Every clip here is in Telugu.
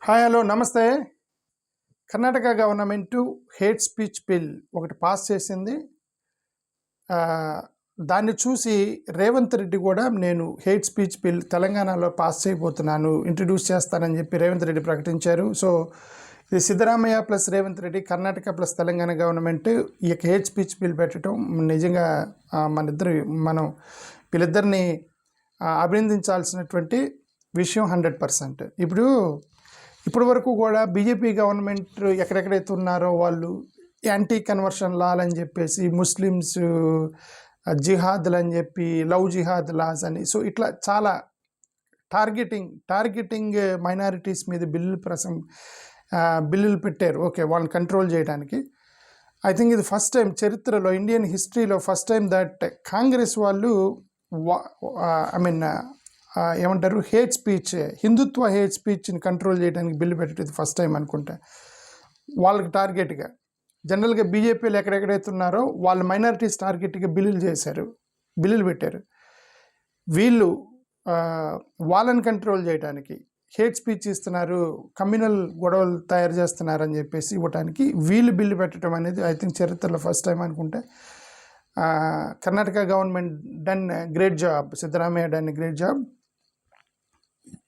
హాయ్ హలో నమస్తే. Karnataka government hate speech bill ఒకటి పాస్ చేసింది. దాన్ని చూసి రేవంత్ రెడ్డి కూడా నేను హేట్ స్పీచ్ బిల్ తెలంగాణలో పాస్ చేయబోతున్నాను, ఇంట్రడ్యూస్ చేస్తానని చెప్పి రేవంత్ రెడ్డి ప్రకటించారు. సో ఇది Siddaramaiah plus Revanth Reddy, Karnataka plus Telangana government ఈ యొక్క హేట్ స్పీచ్ బిల్ పెట్టడం నిజంగా మనం వీళ్ళిద్దరిని అభినందించాల్సినటువంటి విషయం 100%. ఇప్పుడు వరకు కూడా బీజేపీ గవర్నమెంట్ ఎక్కడెక్కడైతే ఉన్నారో వాళ్ళు యాంటీ కన్వర్షన్ లాల్ అని చెప్పేసి, ముస్లిమ్స్ జిహాద్లు అని చెప్పి, లవ్ జిహాద్ లాస్ అని, సో ఇట్లా చాలా టార్గెటింగ్ మైనారిటీస్ మీద బిల్లులు పెట్టారు. ఓకే, వాళ్ళని కంట్రోల్ చేయడానికి. ఐ థింక్ ఇది ఫస్ట్ టైం చరిత్రలో, ఇండియన్ హిస్టరీలో ఫస్ట్ టైం దట్ కాంగ్రెస్ వాళ్ళు ఏమంటారు, హేట్ స్పీచ్, హిందుత్వ హేట్ స్పీచ్ని కంట్రోల్ చేయడానికి బిల్లు పెట్టేది ఫస్ట్ టైం అనుకుంటా. వాళ్ళకి టార్గెట్గా, జనరల్గా బీజేపీలు ఎక్కడెక్కడైతే ఉన్నారో వాళ్ళు మైనారిటీస్ టార్గెట్గా బిల్లులు పెట్టారు. వీళ్ళు వాళ్ళని కంట్రోల్ చేయడానికి హేట్ స్పీచ్ ఇస్తున్నారు, కమ్యూనల్ గొడవలు తయారు చేస్తున్నారు అని చెప్పేసి ఇవ్వడానికి వీళ్ళు బిల్లు పెట్టడం అనేది ఐ థింక్ చరిత్రలో ఫస్ట్ టైం అనుకుంటా. Karnataka government done great job, Siddaramaiah done great job.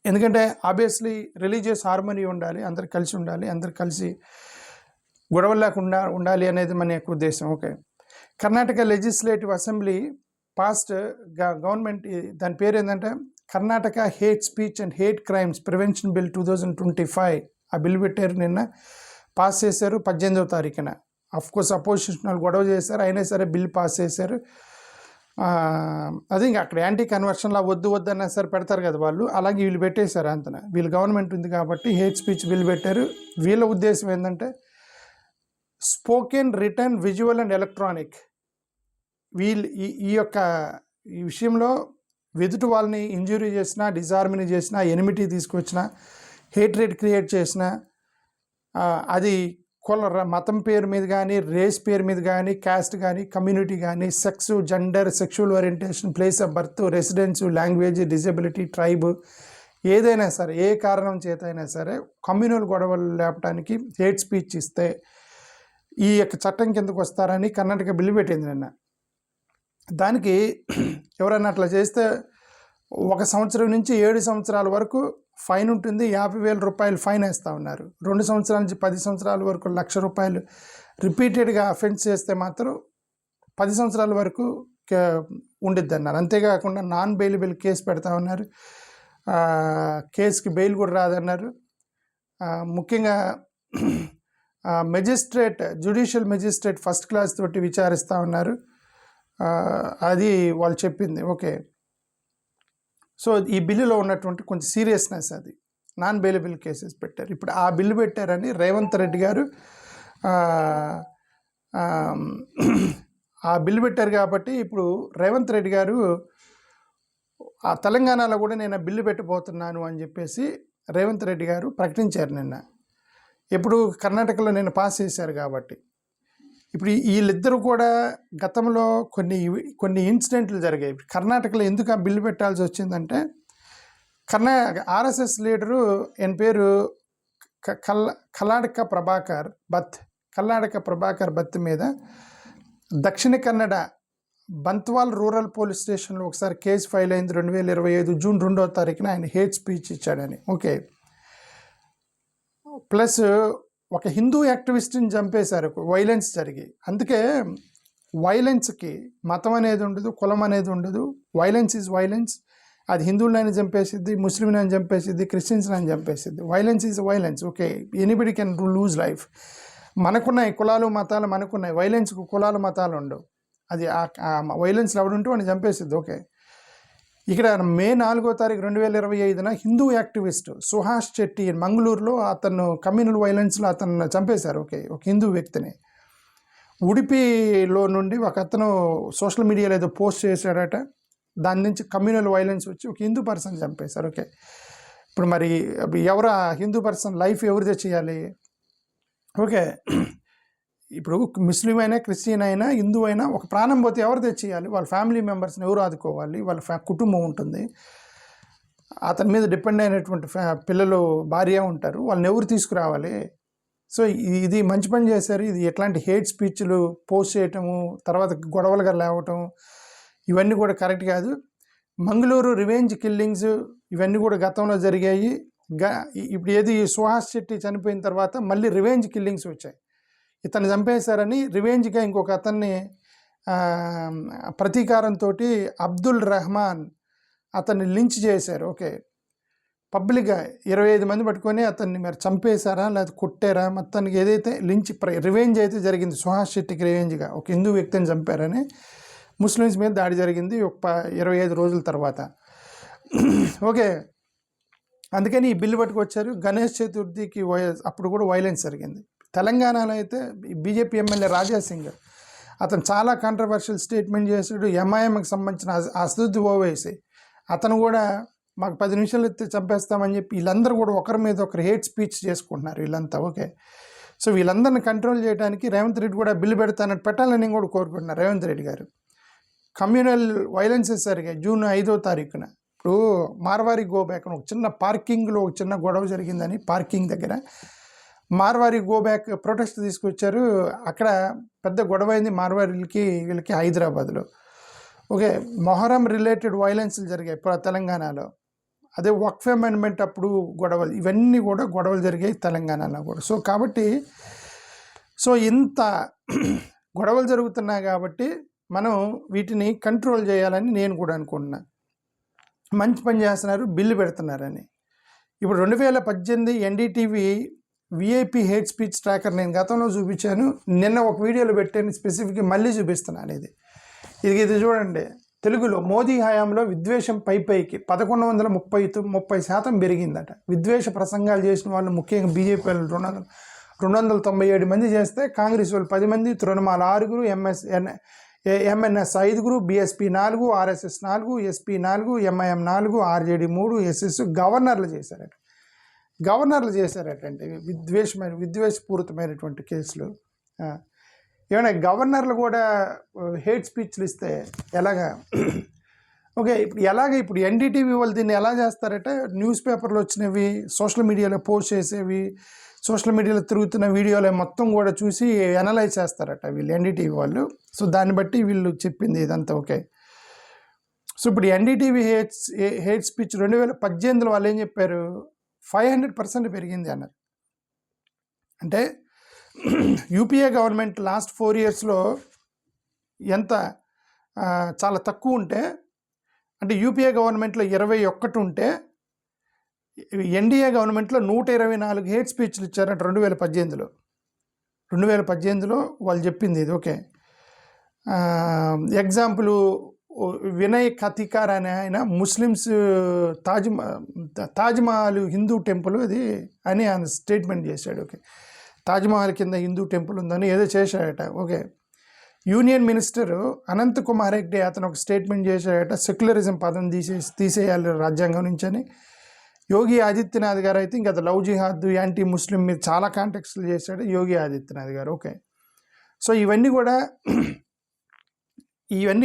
ఎందుకంటే ఆబ్వియస్లీ రిలీజియస్ హార్మనీ ఉండాలి, అందరు కలిసి ఉండాలి, అందరు కలిసి గొడవలు లేకుండా ఉండాలి అనేది మన యొక్క ఉద్దేశం. Okay, Karnataka legislative assembly past government, దాని పేరు ఏంటంటే Karnataka hate speech and hate crimes prevention bill 2025. ఆ బిల్ పెట్టారు, నిన్న పాస్ చేశారు 18వ తారీఖున. అఫ్కోర్స్ అపోజిషన్ గొడవ చేశారు, అయినా సరే బిల్ పాస్ చేశారు. అది ఇంకా అక్కడ యాంటీ కన్వర్షన్లా వద్దు అన్నా సరే పెడతారు కదా వాళ్ళు, అలాగే వీళ్ళు పెట్టేశారు. అంతన వీళ్ళు గవర్నమెంట్ ఉంది కాబట్టి హేట్ స్పీచ్ బిల్ పెట్టారు. వీళ్ళ ఉద్దేశం ఏంటంటే spoken, return, visual and electronic, వీళ్ళు ఈ విషయంలో ఎదుటి వాళ్ళని ఇంజురీ చేసినా, డిజార్మినీ చేసినా, ఎనిమిటీ తీసుకొచ్చినా, హేట్రేట్ క్రియేట్ చేసినా, అది మతం పేరు మీద కానీ, రేస్ పేరు మీద కానీ, క్యాస్ట్ కానీ, కమ్యూనిటీ కానీ, sex, gender, sexual orientation, place of birth, residence, language, disability, tribe, ఏదైనా సరే, ఏ కారణం చేత అయినా సరే కమ్యూనల్ గొడవలు లేపడానికి హేట్ స్పీచ్ ఇస్తే ఈ యొక్క చట్టం కిందకు వస్తారని కర్ణాటక బిల్లు పెట్టింది నిన్న. దానికి ఎవరైనా అట్లా చేస్తే 1 సంవత్సరం నుంచి 7 సంవత్సరాల వరకు ఫైన్ ఉంటుంది, 50,000 రూపాయలు ఫైన్ వేస్తూ ఉన్నారు. 2 సంవత్సరాల నుంచి 10 సంవత్సరాల వరకు 1,00,000 రూపాయలు. రిపీటెడ్గా అఫెన్స్ చేస్తే మాత్రం 10 సంవత్సరాల వరకు ఉండిద్ది అన్నారు. అంతేకాకుండా నాన్ బెయిలబుల్ కేసు పెడతా ఉన్నారు, కేసుకి బెయిల్ కూడా రాదన్నారు. ముఖ్యంగా జ్యుడిషియల్ మెజిస్ట్రేట్ ఫస్ట్ క్లాస్ తోటి విచారిస్తూ ఉన్నారు. అది వాళ్ళు చెప్పింది. ఓకే, సో ఈ బిల్లులో ఉన్నటువంటి కొంచెం సీరియస్నెస్, అది నాన్ బెయిలబుల్ కేసెస్ పెట్టారు. ఇప్పుడు ఆ బిల్లు పెట్టారని రేవంత్ రెడ్డి గారు ఆ బిల్లు పెట్టారు కాబట్టి ఇప్పుడు రేవంత్ రెడ్డి గారు ఆ తెలంగాణలో కూడా నేను బిల్లు పెట్టబోతున్నాను అని చెప్పేసి రేవంత్ రెడ్డి గారు ప్రకటించారు నిన్న. ఇప్పుడు కర్ణాటకలో నేను పాస్ చేశారు కాబట్టి ఇప్పుడు వీళ్ళిద్దరూ కూడా గతంలో కొన్ని ఇన్సిడెంట్లు జరిగాయి. కర్ణాటకలో ఎందుకు ఆ బిల్లు పెట్టాల్సి వచ్చిందంటే, ఆర్ఎస్ఎస్ లీడరు ఆయన పేరు కల్లాడక ప్రభాకర్ బత్ మీద దక్షిణ కన్నడ బంత్వాల్ రూరల్ పోలీస్ స్టేషన్లో ఒకసారి కేసు ఫైల్ అయింది 2025 జూన్ 2వ తారీఖున. ఆయన హేట్ స్పీచ్ ఇచ్చాడని. ఓకే, ప్లస్ ఒక హిందూ యాక్టివిస్ట్ని చంపేశారు, వైలెన్స్ జరిగి. అందుకే వైలెన్స్కి మతం అనేది ఉండదు, కులం అనేది ఉండదు. Violence is violence. అది హిందువులైనా చంపేసిద్ది, ముస్లింలను చంపేసిద్ది, క్రిస్టియన్స్ని చంపేసిద్ది. Violence is violence. Okay, anybody can lose life. మనకున్నాయి కులాలు మతాలు, మనకున్నాయి. వైలెన్స్కు కులాలు మతాలు ఉండవు. అది వైలెన్స్ ఎవడుంటే వాడిని చంపేసిద్ది. ఓకే, ఇక్కడ మే 4వ తారీఖు 2025న హిందూ యాక్టివిస్ట్ సుహాస్ చెట్టి మంగళూరులో అతను కమ్యూనల్ వైలెన్స్లో అతను చంపేశారు. ఓకే, ఒక హిందూ వ్యక్తిని. ఉడిపిలో నుండి ఒక అతను సోషల్ మీడియాలో ఏదో పోస్ట్ చేశాడట, దాని నుంచి కమ్యూనల్ వైలెన్స్ వచ్చి ఒక హిందూ పర్సన్ చంపేశారు. ఓకే, ఇప్పుడు మరి ఎవరు ఆ హిందూ పర్సన్ లైఫ్ ఎవరిదే చేయాలి? ఓకే, ఇప్పుడు ముస్లిం అయినా, క్రిస్టియన్ అయినా, హిందూ అయినా ఒక ప్రాణం పోతే ఎవరు తెచ్చేయాలి? వాళ్ళ ఫ్యామిలీ మెంబర్స్ని ఎవరు ఆదుకోవాలి? వాళ్ళ కుటుంబం ఉంటుంది. అతని మీద డిపెండ్ అయినటువంటి పిల్లలు భార్య ఉంటారు, వాళ్ళని ఎవరు తీసుకురావాలి? సో ఇది మంచి పని చేశారు. ఇది ఎట్లాంటి హేట్ స్పీచ్లు పోస్ట్ చేయటము, తర్వాత గొడవలుగా లేవటం, ఇవన్నీ కూడా కరెక్ట్ కాదు. మంగళూరు రివెంజ్ కిల్లింగ్స్ ఇవన్నీ కూడా గతంలో జరిగాయి. ఇప్పుడు ఏది సుహాస్ శెట్టి చనిపోయిన తర్వాత మళ్ళీ రివెంజ్ కిల్లింగ్స్ వచ్చాయి. ఇతన్ని చంపేశారని రివెంజ్గా ఇంకొక అతన్ని ప్రతీకారంతో అబ్దుల్ రెహమాన్ అతన్ని లించ్ చేశారు. ఓకే, పబ్లిక్గా 25 మంది పట్టుకొని అతన్ని మరి చంపేశారా లేదా కొట్టారా, మొత్తానికి ఏదైతే లించ్ రివెంజ్ అయితే జరిగింది, సుహాస్ శెట్టికి రివెంజ్గా ఒక హిందూ వ్యక్తిని చంపారని ముస్లిమ్స్ మీద దాడి జరిగింది ఒక 25 రోజుల తర్వాత. ఓకే, అందుకని ఈ బిల్లు పట్టుకొచ్చారు. గణేష్ చతుర్థికి అప్పుడు కూడా వైలెన్స్ జరిగింది. తెలంగాణలో అయితే బీజేపీ ఎమ్మెల్యే రాజా సింగ్ అతను చాలా కాంట్రవర్షియల్ స్టేట్మెంట్ చేశాడు. ఎంఐఎంకి సంబంధించిన అసదుద్దీన్ ఓవైసీ అతను కూడా మాకు 10 నిమిషాలు ఎత్తి చంపేస్తామని చెప్పి వీళ్ళందరూ కూడా ఒకరి మీద ఒకరు హేట్ స్పీచ్ చేసుకుంటున్నారు వీళ్ళంతా. ఓకే, సో వీళ్ళందరిని కంట్రోల్ చేయడానికి రేవంత్ రెడ్డి కూడా బిల్లు పెడతానని పెట్టాలని కూడా కోరుకుంటున్నారు రేవంత్ రెడ్డి గారు. కమ్యూనల్ వైలెన్సెస్ జరిగాయి జూన్ 5వ తారీఖున. ఇప్పుడు మార్వారి గోబ్యాక్ ఒక చిన్న పార్కింగ్లో ఒక చిన్న గొడవ జరిగిందని, పార్కింగ్ దగ్గర మార్వారి గోబ్యాక్ ప్రొటెస్ట్ తీసుకొచ్చారు. అక్కడ పెద్ద గొడవ అయింది వీళ్ళకి హైదరాబాద్లో. ఓకే, మొహరం రిలేటెడ్ వైలెన్స్లు జరిగాయి తెలంగాణలో. అదే వక్ఫ్ అమెండ్మెంట్ అప్పుడు గొడవలు, ఇవన్నీ కూడా గొడవలు జరిగాయి తెలంగాణలో కూడా. సో కాబట్టి ఇంత గొడవలు జరుగుతున్నాయి కాబట్టి మనం వీటిని కంట్రోల్ చేయాలని నేను కూడా అనుకుంటున్నాను. మంచి పని చేస్తున్నారు, బిల్లు పెడుతున్నారని. ఇప్పుడు 2018 NDTV VIP hate speech tracker నేను గతంలో చూపించాను, నిన్న ఒక వీడియోలో పెట్టాను, స్పెసిఫిక్గా మళ్ళీ చూపిస్తున్నాను. ఇది చూడండి, తెలుగులో మోదీ హయాంలో విద్వేషం పైకి 1130% పెరిగిందట. విద్వేష ప్రసంగాలు చేసిన వాళ్ళు ముఖ్యంగా బీజేపీ వాళ్ళు 297 మంది చేస్తే, కాంగ్రెస్ వాళ్ళు 10 మంది, Trinamool 6, MNS 5, BSP 4, RSS 4, SP 4, MIM 4, RJD 3, SS గవర్నర్లు చేశారట. అంటే విద్వేషపూరితమైనటువంటి కేసులు. ఏమైనా గవర్నర్లు కూడా హేట్ స్పీచ్లు ఇస్తే ఎలాగా? ఓకే, ఇప్పుడు ఎన్డీటీవీ వాళ్ళు దీన్ని ఎలా చేస్తారంటే, న్యూస్ పేపర్లో వచ్చినవి, సోషల్ మీడియాలో పోస్ట్ చేసేవి, సోషల్ మీడియాలో తిరుగుతున్న వీడియోలు మొత్తం కూడా చూసి అనలైజ్ చేస్తారట వీళ్ళు ఎన్డీటీవీ వాళ్ళు. సో దాన్ని బట్టి వీళ్ళు చెప్పింది ఇదంతా. ఓకే, సో ఇప్పుడు ఎన్డీటీవీ హేట్ స్పీచ్ 2018లో వాళ్ళు ఏం చెప్పారు, 500% పెరిగింది అన్నారు. అంటే యూపీఏ గవర్నమెంట్ లాస్ట్ 4 yearsలో ఎంత చాలా తక్కువ ఉంటే, అంటే యూపీఏ గవర్నమెంట్లో 21 ఉంటే ఎన్డీఏ గవర్నమెంట్లో 124 హేట్ స్పీచ్లు ఇచ్చారంట 2018లో వాళ్ళు చెప్పింది ఇది. ఓకే, ఎగ్జాంపుల్ వినయ్ ఖతికార్ అనే ఆయన ముస్లిమ్స్ తాజ్మహల్ హిందూ టెంపుల్ ఇది అని ఆయన స్టేట్మెంట్ చేశాడు. ఓకే, తాజ్మహల్ కింద హిందూ టెంపుల్ ఉందని ఏదో చేశాడట. Okay, union minister Anant Kumar Hegde అతను ఒక స్టేట్మెంట్ చేశాడట, సెక్యులరిజం పదం తీసేయాలి రాజ్యాంగం నుంచి అని. యోగి ఆదిత్యనాథ్ గారు అయితే ఇంకా లవ్ జిహాద్, యాంటీ ముస్లిం మీద చాలా కాంటెక్స్లు చేశాడు యోగి ఆదిత్యనాథ్ గారు. ఓకే, సో ఇవన్నీ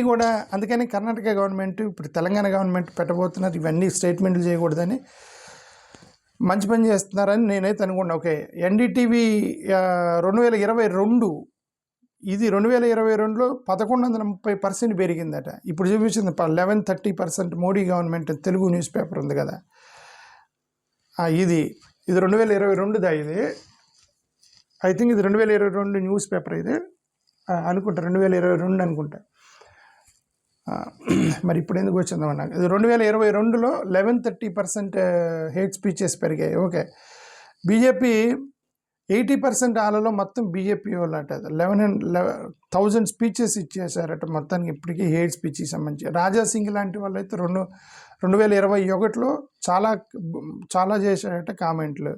కూడా అందుకని కర్ణాటక గవర్నమెంట్ ఇప్పుడు తెలంగాణ గవర్నమెంట్ పెట్టబోతున్నారు, ఇవన్నీ స్టేట్మెంట్లు చేయకూడదని మంచి పని చేస్తున్నారని నేనైతే అనుకున్నా. ఓకే, ఎన్డీటీవీ 2022 ఇది 2022లో 1130% పెరిగిందట. ఇప్పుడు చూపించింది 1130%. Modi government Telugu news paper ఉంది కదా, ఇది 2022దా. ఇది ఐ థింక్ ఇది 2022 న్యూస్ పేపర్ ఇది అనుకుంటా, 2022 అనుకుంటా. మరి ఇప్పుడు ఎందుకు వచ్చిందో నాకు. ఇది 2022లో 1130% హేట్ స్పీచెస్ పెరిగాయి. ఓకే, బీజేపీ 80% ఆలలో మొత్తం బీజేపీ వాళ్ళు అట 11,000 స్పీచెస్ ఇచ్చేసారట మొత్తానికి ఇప్పటికీ హేట్ స్పీచ్కి సంబంధించి. రాజా సింగ్ లాంటి వాళ్ళు అయితే 2021లో చాలా చేశారట కామెంట్లు.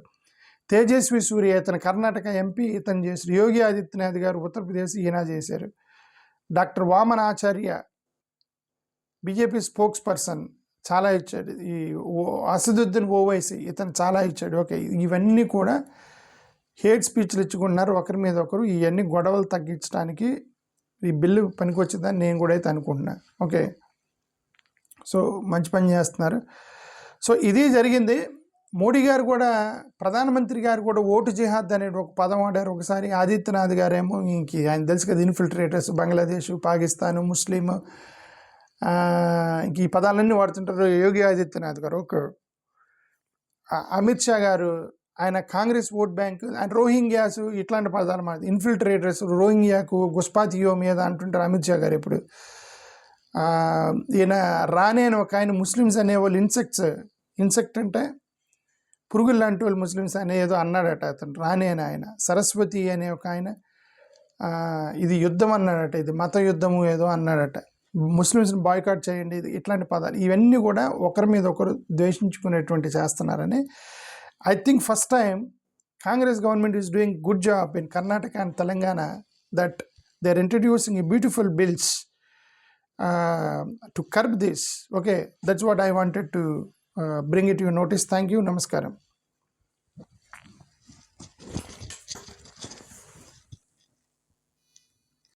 తేజస్వి సూర్య ఇతను కర్ణాటక ఎంపీ ఇతను చేశారు. యోగి ఆదిత్యనాథ్ గారు ఉత్తరప్రదేశ్ ఈయన చేశారు. డాక్టర్ వామన్ ఆచార్య బీజేపీ స్పోక్స్ పర్సన్ చాలా ఇచ్చాడు. ఈ అసదుద్దీన్ ఓవైసీ ఇతను చాలా ఇచ్చాడు. ఓకే, ఇవన్నీ కూడా హేట్ స్పీచ్లు ఇచ్చుకుంటున్నారు ఒకరి మీద ఒకరు. ఇవన్నీ గొడవలు తగ్గించడానికి ఈ బిల్లు పనికొచ్చిందని నేను కూడా అయితే అనుకుంటున్నాను. ఓకే, సో మంచి పని చేస్తున్నారు. సో ఇది జరిగింది. మోడీ గారు కూడా, ప్రధానమంత్రి గారు కూడా ఓటు జిహాద్ అనే ఒక పదం వాడారు ఒకసారి. ఆదిత్యనాథ్ గారేమో ఇంక ఆయన తెలుసు కదా, ఇన్ఫిల్ట్రేటర్స్, బంగ్లాదేశ్, పాకిస్తాన్, ముస్లిం, ఇంక ఈ పదాలన్నీ వాడుతుంటారు. యోగి ఆదిత్యనాథ్ గారు ఒక, అమిత్ షా గారు ఆయన కాంగ్రెస్ ఓట్ బ్యాంక్, ఆయన రోహింగ్యాస్ ఇట్లాంటి పదాలు మాట, ఇన్ఫిల్ట్రేటర్స్, రోహింగ్యాకు గుస్పాతియో మీద అంటుంటారు అమిత్ షా గారు ఎప్పుడు. ఈయన రానే అని ఒక ఆయన, ముస్లిమ్స్ అనేవాళ్ళు ఇన్సెక్ట్ అంటే పురుగులు లాంటి వాళ్ళు ముస్లిమ్స్ అనే ఏదో అన్నాడట అతను, రానే అని ఆయన. సరస్వతి అనే ఒక ఆయన ఇది యుద్ధం అన్నాడట, ఇది మత యుద్ధము ఏదో అన్నాడట, ముస్లిమ్స్ని బాయ్కాట్ చేయండి, ఇది ఇట్లాంటి పదాలు. ఇవన్నీ కూడా ఒకరి మీద ఒకరు ద్వేషించుకునేటువంటి చేస్తున్నారని. I think first time Congress government is doing good job in Karnataka and Telangana, that they are introducing a beautiful bills to curb this. Okay, that's what I wanted to bring it to your notice. Thank you. Namaskaram.